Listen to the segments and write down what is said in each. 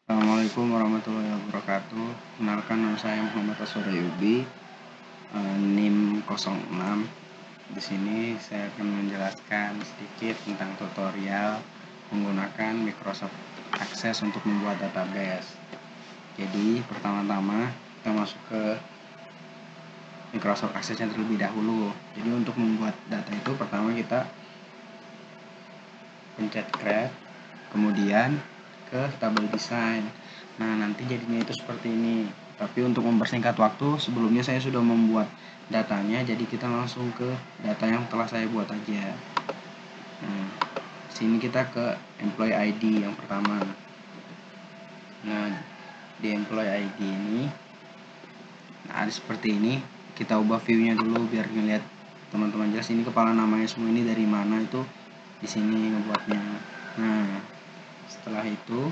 Assalamualaikum warahmatullahi wabarakatuh. Kenalkan, nama saya Muhammad Asurayubi, NIM 06. Di sini saya akan menjelaskan sedikit tentang tutorial menggunakan Microsoft Access untuk membuat database. Jadi pertama-tama kita masuk ke Microsoft Access yang terlebih dahulu. Jadi untuk membuat data itu pertama kita pencet create, kemudian ke tabel desain. Nah, nanti jadinya itu seperti ini. Tapi untuk mempersingkat waktu, sebelumnya saya sudah membuat datanya, jadi kita langsung ke data yang telah saya buat aja. Nah, sini kita ke employee ID yang pertama. Nah, di employee ID ini, nah ada seperti ini. Kita ubah view-nya dulu biar ngeliat teman-teman jelas. Ini kepala namanya semua, ini dari mana itu di sini ngebuatnya. Nah, setelah itu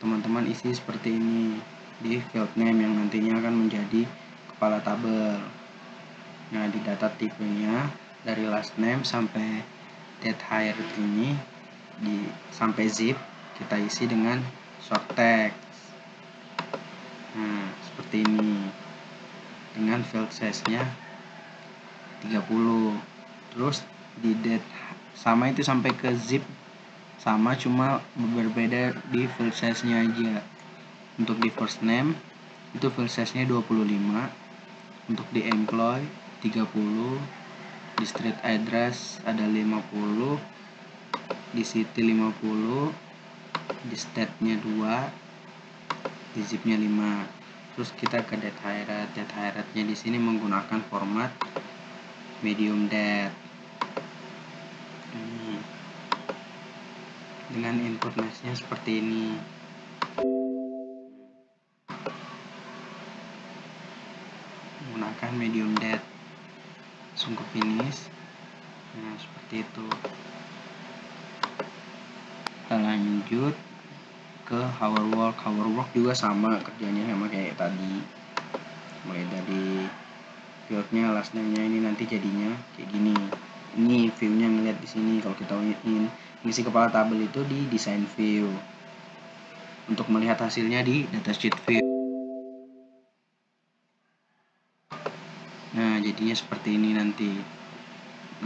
teman-teman isi seperti ini di field name yang nantinya akan menjadi kepala tabel. Nah, di data tipenya dari last name sampai date hired ini sampai zip kita isi dengan short text. Nah, seperti ini dengan field size-nya 30. Terus di date sama itu sampai ke zip sama, cuma berbeda di field size-nya aja. Untuk di first name itu field size-nya 25, untuk di employee 30, di street address ada 50, di city 50, di state-nya 2, di zip-nya 5. Terus kita ke date hired. Date hired-nya di sini menggunakan format medium date. Dengan input match-nya seperti ini. Menggunakan medium date. Langsung ke finish. Nah, seperti itu. Kita lanjut ke our work. Our work juga sama, kerjanya sama kayak tadi. Mulai dari fieldnya, last name-nya ini nanti jadinya kayak gini. Ini view-nya ngeliat di sini. Kalau kita ingin ngisi kepala tabel itu di design view. Untuk melihat hasilnya di datasheet view. Nah, jadinya seperti ini nanti.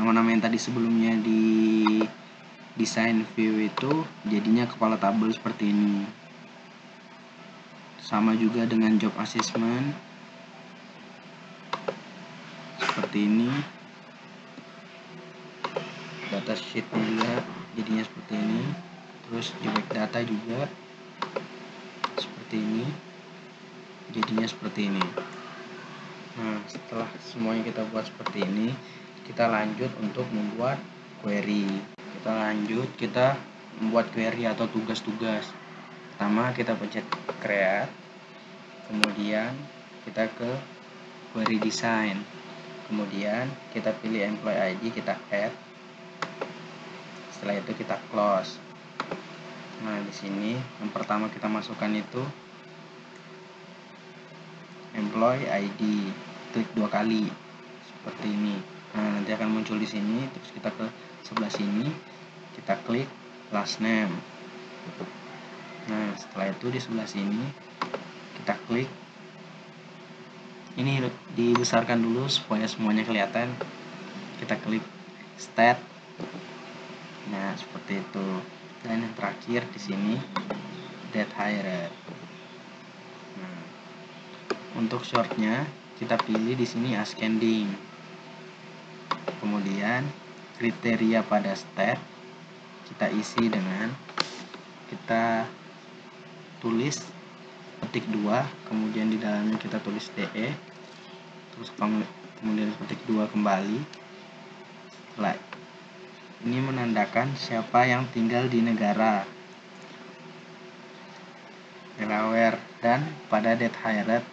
Nama-nama yang tadi sebelumnya di design view itu jadinya kepala tabel seperti ini. Sama juga dengan job assessment. Seperti ini. Datasheet juga jadinya seperti ini. Terus di back data juga seperti ini. Jadinya seperti ini. Nah, setelah semuanya kita buat seperti ini, kita lanjut untuk membuat query. Kita membuat query atau tugas-tugas. Pertama kita pencet create, kemudian kita ke query design, kemudian kita pilih employee ID, kita add, setelah itu kita close. Nah, di sini yang pertama kita masukkan itu employee ID, klik 2 kali seperti ini. Nah, nanti akan muncul di sini. Terus kita ke sebelah sini, kita klik last name. Nah, setelah itu di sebelah sini kita klik ini, dibesarkan dulu supaya semuanya kelihatan. Kita klik stat. Nah, seperti itu. Dan yang terakhir di sini date hired. Nah, untuk shortnya kita pilih di sini ascending. Kemudian kriteria pada stat kita isi dengan kita tulis petik 2, kemudian di dalamnya kita tulis DE, terus kemudian petik 2 kembali. Setelah ini menandakan siapa yang tinggal di negara Delaware, dan pada date hired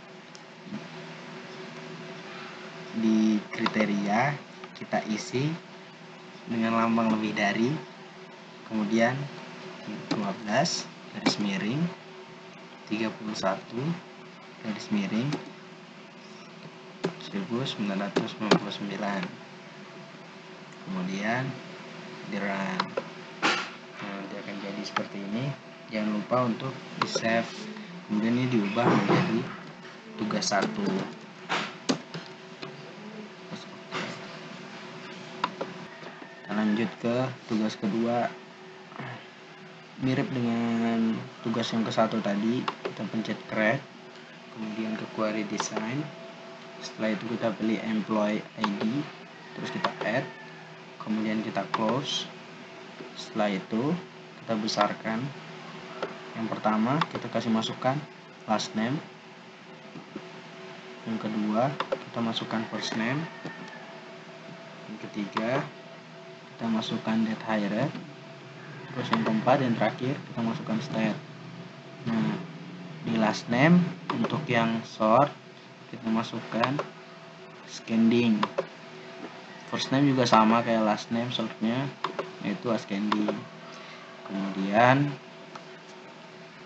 di kriteria kita isi dengan lambang lebih dari, kemudian 12 garis miring 31 garis miring 1999, kemudian di run. Nah, nanti akan jadi seperti ini. jangan lupa untuk di save, kemudian ini diubah menjadi tugas 1. Kita lanjut ke tugas kedua, mirip dengan tugas yang ke-1 tadi. Kita pencet create, kemudian ke query design. Setelah itu kita pilih employee ID, terus kita add, kemudian kita close. Setelah itu kita besarkan. Yang pertama kita kasih masukkan last name, yang kedua kita masukkan first name, yang ketiga kita masukkan date hired, terus yang keempat dan terakhir kita masukkan state. Nah, di last name untuk yang sort kita masukkan ascending. First name juga sama kayak last name, sortnya yaitu ascending. Kemudian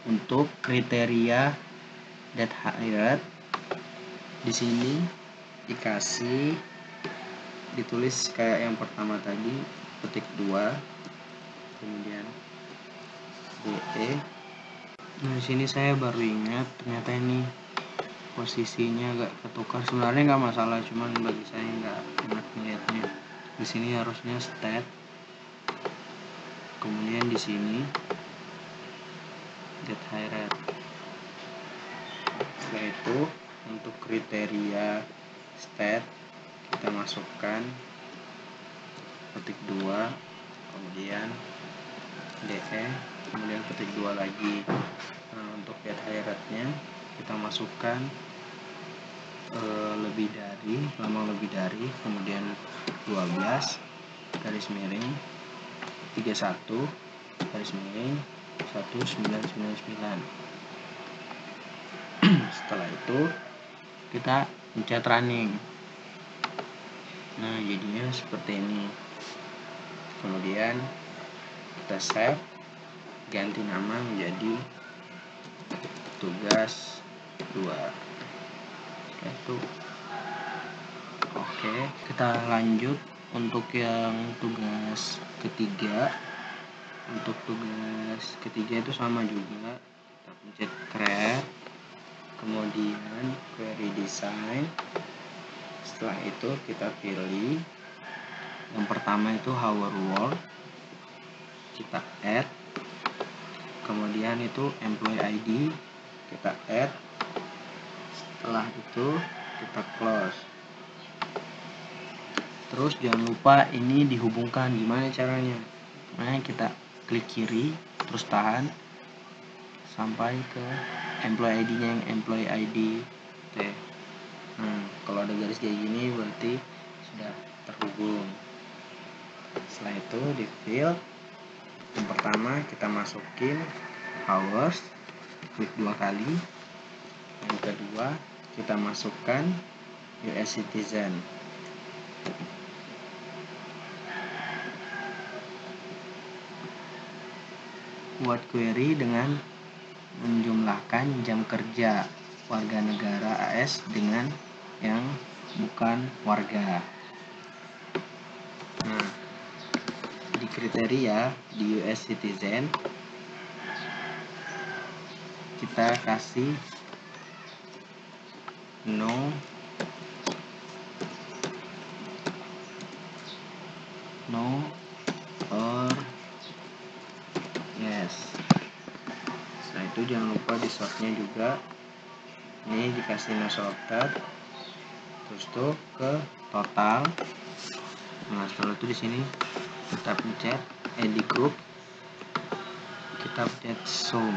untuk kriteria date hired di sini ditulis kayak yang pertama tadi, ketik 2, kemudian DE. Nah, di sini saya baru ingat ternyata ini posisinya agak ketukar. Sebenarnya nggak masalah, cuman bagi saya nggak enak melihatnya. Di sini harusnya state, kemudian di sini date hired. Setelah itu untuk kriteria state kita masukkan ketik 2, kemudian DE, kemudian ketik 2 lagi. Nah, untuk date hirednya kita masukkan lama lebih dari, kemudian 12 garis miring 31 garis miring 1999. Setelah itu kita pencet running. Nah, jadinya seperti ini. Kemudian kita save, ganti nama menjadi tugas 2. Itu oke, kita lanjut untuk yang tugas ketiga. Untuk tugas ketiga itu sama juga, kita pencet create, kemudian query design. Setelah itu kita pilih yang pertama itu our world, kita add, kemudian itu employee ID kita add. Setelah itu kita close. Terus jangan lupa ini dihubungkan. Gimana caranya? Nah, kita klik kiri terus tahan sampai ke employee ID-nya yang employee ID. Oke. Nah, kalau ada garis kayak gini berarti sudah terhubung. Setelah itu di field yang pertama kita masukin hours, klik 2 kali. Yang kedua kita masukkan US citizen. Buat query dengan menjumlahkan jam kerja warga negara AS dengan yang bukan warga. Nah, di kriteria di US citizen kita kasih no or yes. Setelah itu jangan lupa di sortnya juga, ini dikasih no sorted, terus tuh ke total. Nah, setelah itu di sini kita pencet edit group, kita pencet sum.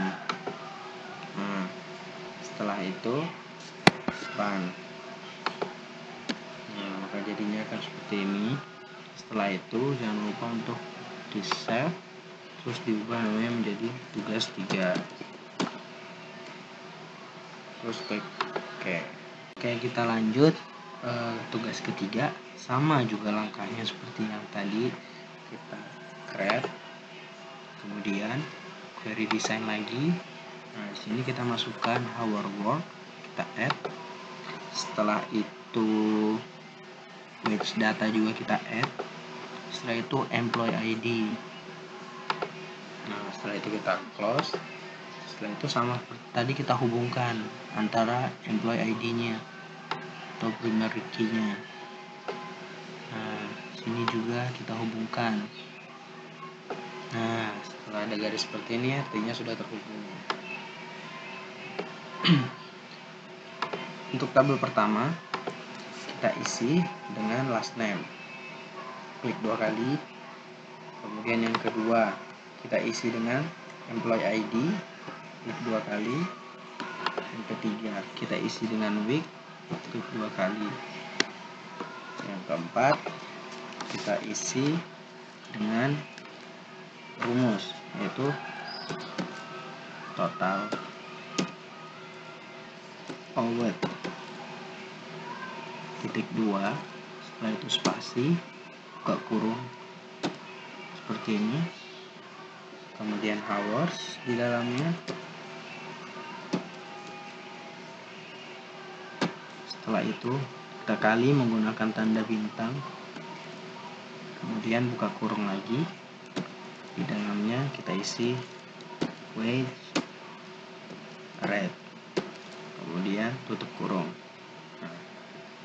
Nah, setelah itu run. Nah, maka jadinya akan seperti ini. Setelah itu jangan lupa untuk di save, terus diubah namanya menjadi tugas 3. Terus klik oke, kita lanjut. Tugas ketiga sama juga langkahnya seperti yang tadi, kita create, kemudian query design lagi. Nah, di sini kita masukkan our work, kita add. Setelah itu wage data juga kita add. Setelah itu employee ID. Nah, Setelah itu kita close. Setelah itu sama tadi kita hubungkan antara employee ID-nya atau primary key-nya. Nah, sini juga kita hubungkan. Nah, setelah ada garis seperti ini, artinya sudah terhubung. Untuk tabel pertama, kita isi dengan last name. Klik 2 kali. Kemudian yang kedua, kita isi dengan employee ID. Klik 2 kali. Yang ketiga, kita isi dengan week. Klik 2 kali. Yang keempat, kita isi dengan rumus, yaitu total hour. Titik 2, setelah itu spasi, buka kurung seperti ini, kemudian hours di dalamnya. Setelah itu kita kali menggunakan tanda bintang, kemudian buka kurung lagi, di dalamnya kita isi wage rate, kemudian tutup kurung. Nah,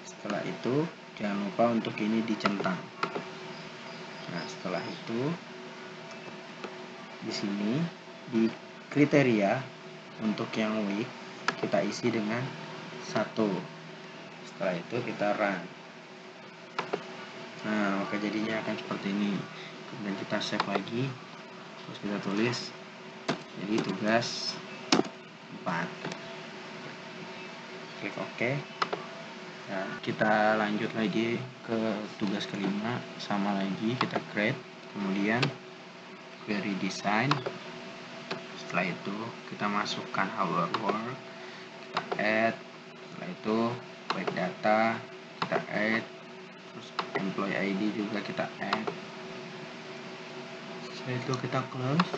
setelah itu jangan lupa untuk ini dicentang. Nah, setelah itu di sini di kriteria untuk yang week kita isi dengan 1. Setelah itu kita run. Nah, maka jadinya akan seperti ini. Kemudian kita save lagi, terus kita tulis jadi tugas 4. Klik OK. Nah, kita lanjut lagi ke tugas kelima, sama lagi kita create, kemudian query design. Setelah itu kita masukkan our work, kita add. Setelah itu web data kita add, terus employee ID juga kita add. Setelah itu kita close,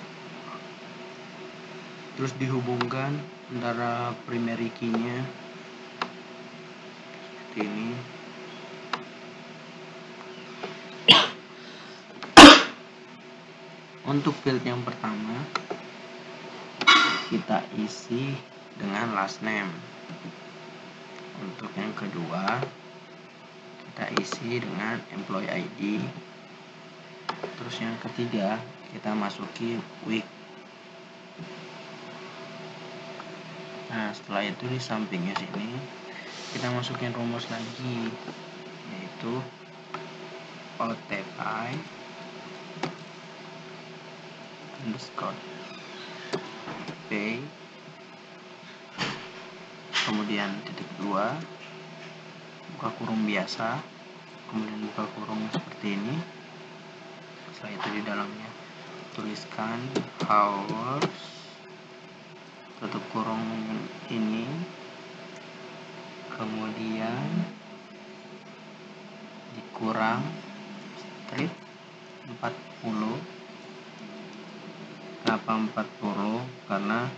terus dihubungkan antara primary key-nya seperti ini. Untuk field yang pertama kita isi dengan last name. Untuk yang kedua kita isi dengan employee ID. Terus yang ketiga kita masuki week. Nah, setelah itu di sampingnya sini kita masukin rumus lagi, yaitu OTI underscore pay, kemudian titik 2, buka kurung biasa, kemudian buka kurung seperti ini. Setelah itu di dalamnya tuliskan hours, tutup kurung ini, kemudian dikurang strip 40. Kenapa 40? Karena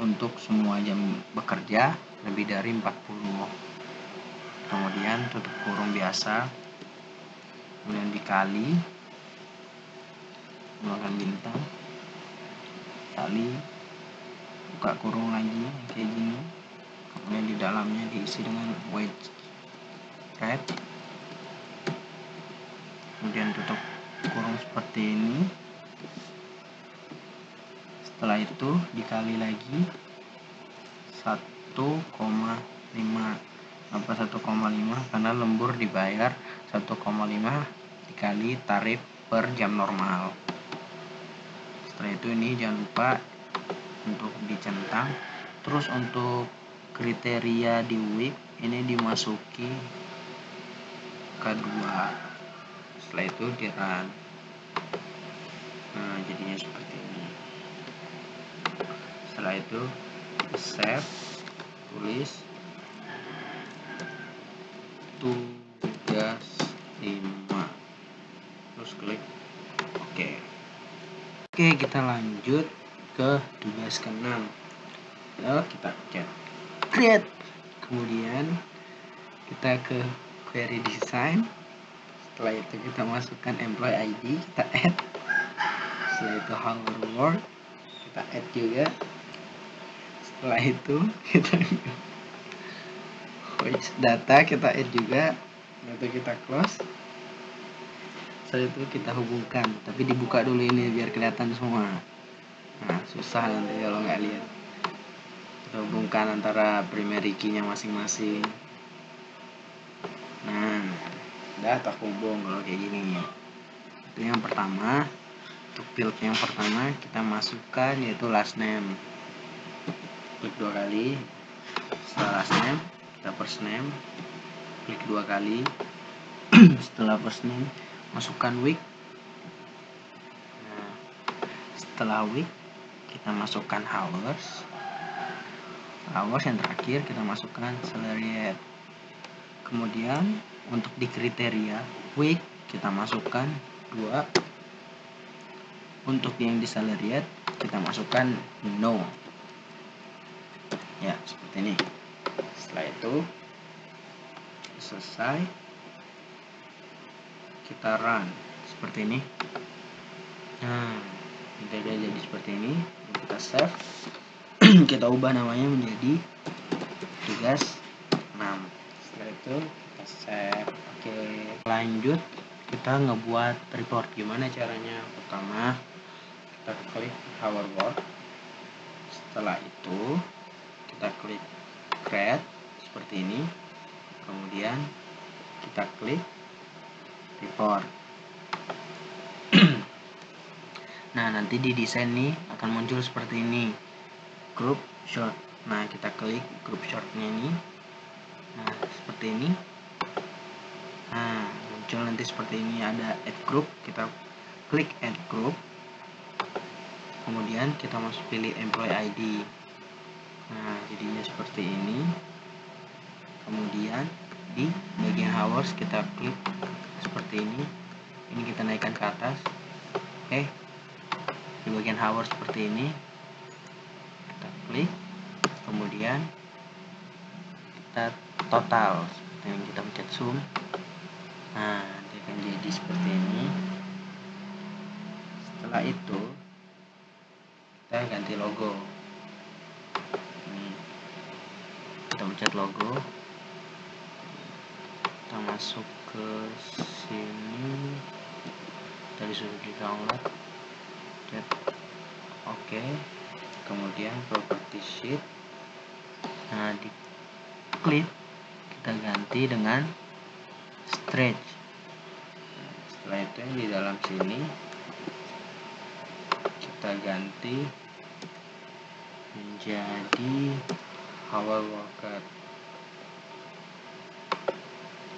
untuk semua jam bekerja lebih dari 40. Kemudian tutup kurung biasa, kemudian dikali menggunakan bintang, kali, buka kurung lagi kayak gini, kemudian di dalamnya diisi dengan wage rate, kemudian tutup kurung seperti ini. Setelah itu dikali lagi 1,5. Kenapa 1,5? Karena lembur dibayar 1,5 dikali tarif per jam normal. Setelah itu ini jangan lupa untuk dicentang. Terus untuk kriteria di week ini dimasuki kedua. Setelah itu di run. Nah, jadinya seperti ini. Setelah itu save, tulis tugas 5, terus klik OK. Oke, kita lanjut ke tugas ke-6. Lalu kita create, kemudian kita ke query design. Setelah itu kita masukkan employee ID, kita add. Setelah itu hover word kita add juga. Setelah itu kita data kita add juga. Data kita close. Setelah itu kita hubungkan, tapi dibuka dulu ini biar kelihatan semua. Nah, susah nanti kalau nggak lihat. Kita hubungkan antara primary key-nya masing-masing. Nah, udah terhubung kalau kayak gini. Itu yang pertama. Untuk field yang pertama kita masukkan yaitu last name. Klik 2 kali. Setelah last name, kita first name. Klik 2 kali. Setelah first name, masukkan week. Nah, setelah week kita masukkan hours. Hours yang terakhir kita masukkan salary. Kemudian untuk di kriteria week kita masukkan 2. Untuk yang di salary kita masukkan no. Ya, seperti ini. Setelah itu selesai, kita run seperti ini. Nah, udah jadi seperti ini. Kita save. Kita ubah namanya menjadi tugas 6. Setelah itu kita save. Oke, lanjut kita ngebuat report. Gimana caranya? Pertama kita klik our work. Setelah itu kita klik create seperti ini. Kemudian kita klik report. Nah, nanti di desain nih akan muncul seperti ini, group short. Nah, kita klik group shortnya ini. Nah, seperti ini. Nah, muncul nanti seperti ini, ada add group. Kita klik add group. Kemudian kita masuk pilih employee ID. Nah, jadinya seperti ini. Kemudian di bagian hours kita klik seperti ini. Ini kita naikkan ke atas. Di bagian hours seperti ini kita klik. Kemudian kita total seperti ini, kita pencet zoom. Nah, dia akan jadi seperti ini. Setelah itu kita ganti logo. Ini kita pencet logo. Kita masuk ke sini. Tadi sudah di download. Oke. Kemudian property sheet. Nah, di klik kita ganti dengan stretch. Setelah itu di dalam sini kita ganti menjadi our worker.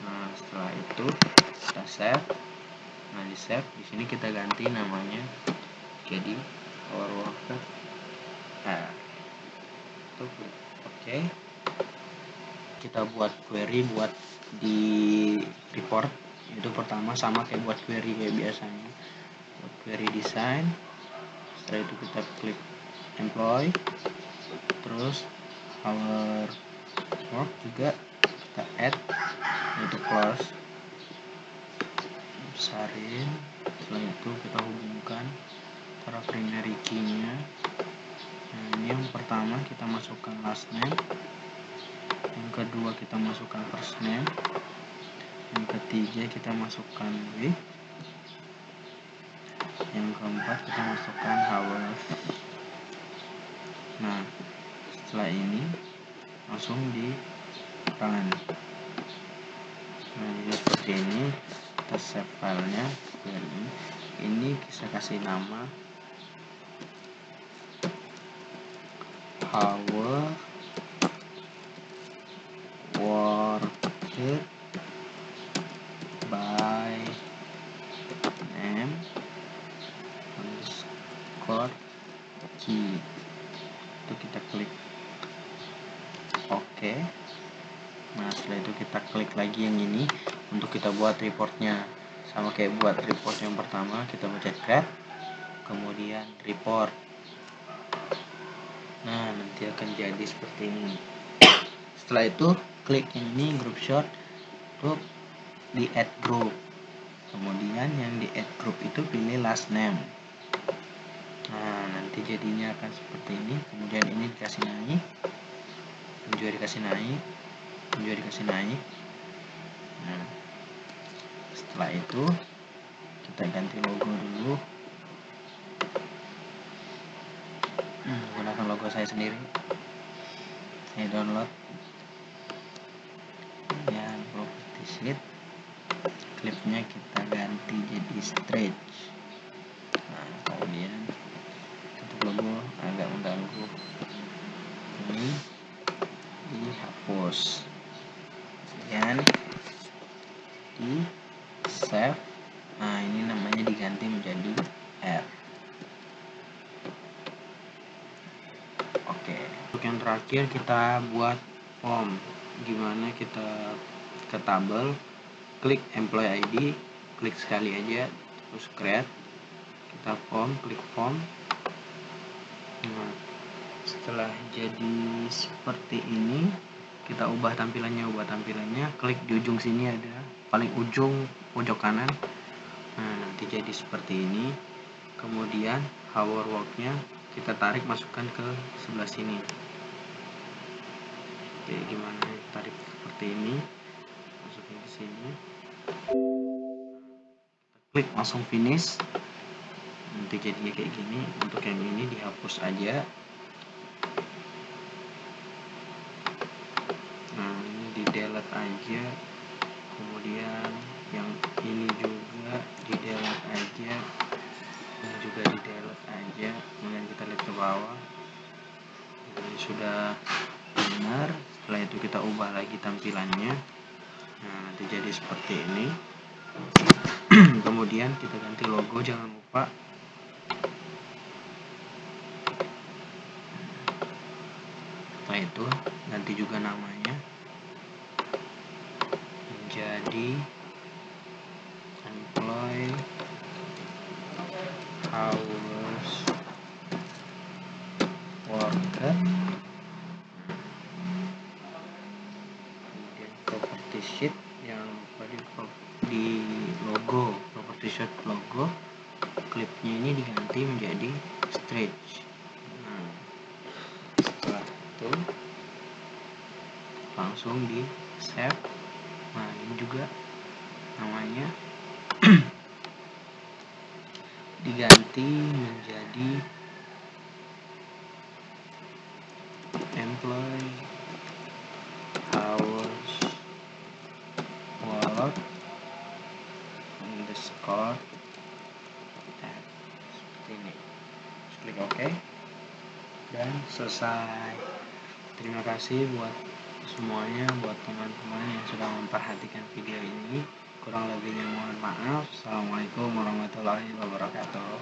Nah, setelah itu kita save. Nah, di save di sini kita ganti namanya jadi our worker. Nah, itu oke. Kita buat query buat di report. Itu pertama sama kayak buat query kayak biasanya. Buat query design. Setelah itu kita klik employee. Terus our work juga kita add, itu close, besarin. Setelah itu kita hubungkan antara primary key-nya. Nah, ini yang pertama kita masukkan last name. Yang kedua kita masukkan first name. Yang ketiga kita masukkan week. Yang keempat kita masukkan hours. Nah, setelah ini langsung di run. Nah, jadi seperti ini. Kita save filenya. Ini bisa kasih nama our worker by name underscore key. Itu kita klik oke. Nah, setelah itu kita klik lagi yang ini untuk kita buat reportnya. Sama kayak buat report yang pertama, kita pencet create, kemudian report. Nah, nanti akan jadi seperti ini. Setelah itu klik yang ini group short untuk di add group. Kemudian yang di add group itu pilih last name. nanti jadinya akan seperti ini. Kemudian ini dikasih naik, ini juga dikasih naik, ini juga dikasih naik. Nah, setelah itu kita ganti logo dulu, menggunakan logo saya sendiri. Saya download ya, property sheet, klipnya kita ganti jadi stretch. Nah, kemudian untuk logo agak mengganggu, ini dihapus, kemudian di save. Nah, ini namanya diganti menjadi R. Oke, untuk yang terakhir kita buat form. Gimana kita ke tabel, klik employee ID, klik sekali aja, terus create, kita form, klik form. Nah, setelah jadi seperti ini, kita ubah tampilannya, klik di ujung sini, ada paling ujung pojok kanan. Nah, nanti jadi seperti ini. Kemudian hour worknya kita tarik, masukkan ke sebelah sini. Oke, gimana tarik seperti ini, masukin ke sini, klik langsung finish. Nanti jadinya kayak gini. Untuk yang ini dihapus aja. Nah, ini di delete aja. Kemudian yang ini juga di delete aja, ini juga di delete aja. Kemudian kita lihat ke bawah, ini sudah benar. Setelah itu kita ubah lagi tampilannya. Nah, nanti jadi seperti ini. Kemudian kita ganti logo, jangan lupa. Setelah itu ganti juga namanya menjadi employee hours worker. Kemudian property sheet, jangan lupa di logo, property sheet logo, klipnya ini diganti menjadi stretch. Nah, setelah itu langsung di save. Nah, ini juga namanya diganti menjadi employee hours work underscore tab, seperti ini. Klik OK dan selesai. Terima kasih buat semuanya, buat teman-teman yang sudah memperhatikan video ini. Kurang lebihnya mohon maaf. Assalamualaikum warahmatullahi wabarakatuh.